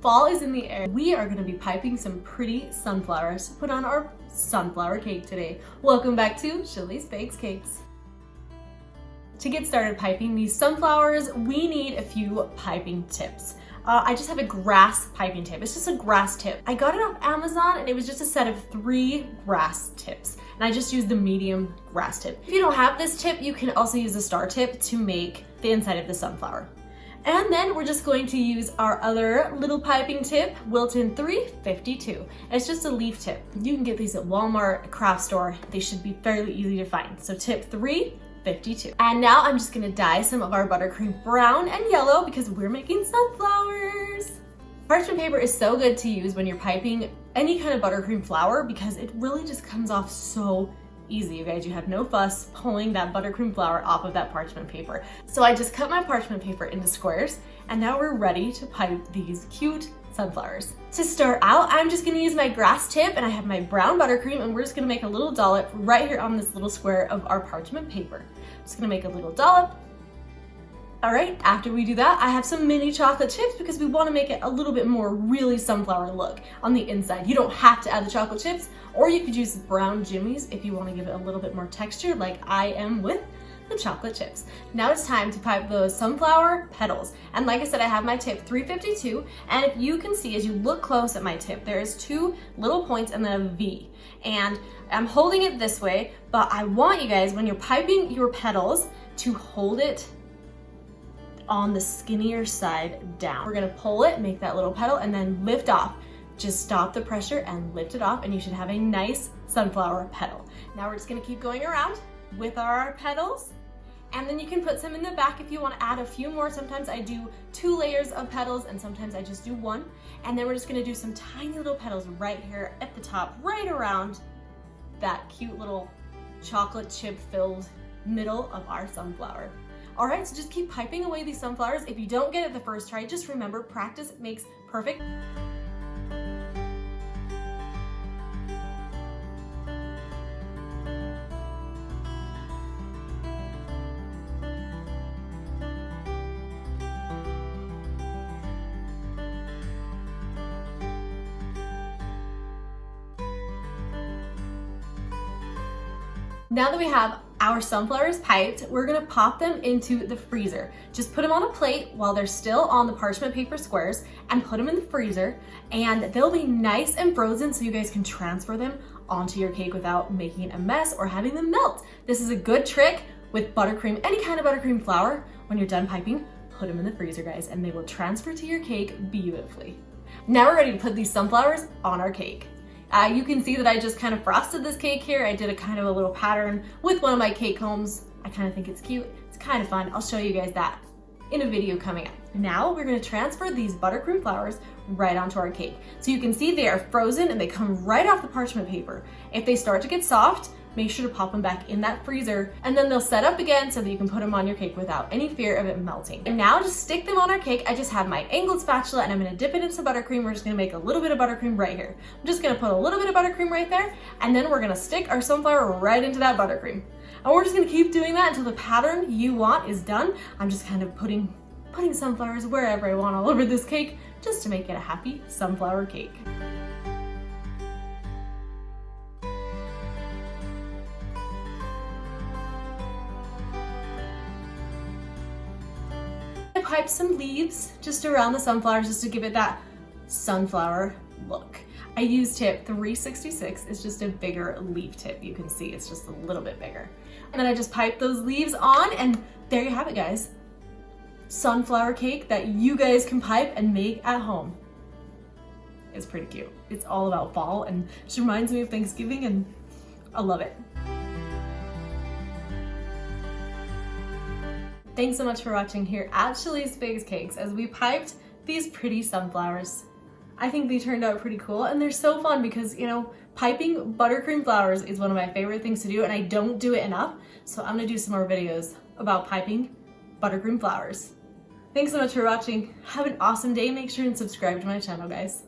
Fall is in the air. We are going to be piping some pretty sunflowers to put on our sunflower cake today. Welcome back to Shelley's Bakes Cakes. To get started piping these sunflowers, we need a few piping tips. I just have a grass piping tip. It's just a grass tip. I got it off Amazon and it was just a set of 3 grass tips. And I just used the medium grass tip. If you don't have this tip, you can also use the star tip to make the inside of the sunflower. And then we're just going to use our other little piping tip, Wilton 352. It's just a leaf tip. You can get these at Walmart, a craft store. They should be fairly easy to find. So tip 352. And now I'm just gonna dye some of our buttercream brown and yellow because we're making sunflowers. Parchment paper is so good to use when you're piping any kind of buttercream flower because it really just comes off so easy, you guys. You have no fuss pulling that buttercream flower off of that parchment paper. So I just cut my parchment paper into squares and now we're ready to pipe these cute sunflowers. To start out, I'm just gonna use my grass tip and I have my brown buttercream and we're just gonna make a little dollop right here on this little square of our parchment paper. Just gonna make a little dollop. All right, after we do that, I have some mini chocolate chips because we want to make it a little bit more really sunflower look on the inside. You don't have to add the chocolate chips, or you could use brown jimmies if you want to give it a little bit more texture like I am with the chocolate chips. Now it's time to pipe those sunflower petals. And like I said, I have my tip 352, and if you can see as you look close at my tip, there is 2 little points and then a V. And I'm holding it this way, but I want you guys, when you're piping your petals, to hold it on the skinnier side down. We're gonna pull it, make that little petal, and then lift off. Just stop the pressure and lift it off, and you should have a nice sunflower petal. Now we're just gonna keep going around with our petals, and then you can put some in the back if you wanna add a few more. Sometimes I do 2 layers of petals, and sometimes I just do 1. And then we're just gonna do some tiny little petals right here at the top, right around that cute little chocolate chip filled middle of our sunflower. All right, so just keep piping away these sunflowers. If you don't get it the first try, just remember, practice makes perfect. Now that we have our sunflowers piped, we're gonna pop them into the freezer. Just put them on a plate while they're still on the parchment paper squares and put them in the freezer, and they'll be nice and frozen so you guys can transfer them onto your cake without making a mess or having them melt. This is a good trick with buttercream, any kind of buttercream flour. When you're done piping, put them in the freezer, guys, and they will transfer to your cake beautifully. Now we're ready to put these sunflowers on our cake. You can see that I just kind of frosted this cake here. I did a kind of a little pattern with one of my cake combs. I kind of think it's cute. It's kind of fun. I'll show you guys that in a video coming up. Now we're gonna transfer these buttercream flowers right onto our cake. So you can see they are frozen and they come right off the parchment paper. If they start to get soft, make sure to pop them back in that freezer, and then they'll set up again so that you can put them on your cake without any fear of it melting. And now just stick them on our cake. I just have my angled spatula and I'm gonna dip it into buttercream. We're just gonna make a little bit of buttercream right here. I'm just gonna put a little bit of buttercream right there, and then we're gonna stick our sunflower right into that buttercream. And we're just gonna keep doing that until the pattern you want is done. I'm just kind of putting sunflowers wherever I want all over this cake just to make it a happy sunflower cake. I piped some leaves just around the sunflowers just to give it that sunflower look. I used tip 366. It's just a bigger leaf tip. You can see it's just a little bit bigger. And then I just piped those leaves on, and there you have it, guys. Sunflower cake that you guys can pipe and make at home. It's pretty cute. It's all about fall and just reminds me of Thanksgiving, and I love it. Thanks so much for watching here at Shelley's Bakes Cakes as we piped these pretty sunflowers. I think they turned out pretty cool, and they're so fun because, you know, piping buttercream flowers is one of my favorite things to do, and I don't do it enough. So I'm gonna do some more videos about piping buttercream flowers. Thanks so much for watching. Have an awesome day. Make sure and subscribe to my channel, guys.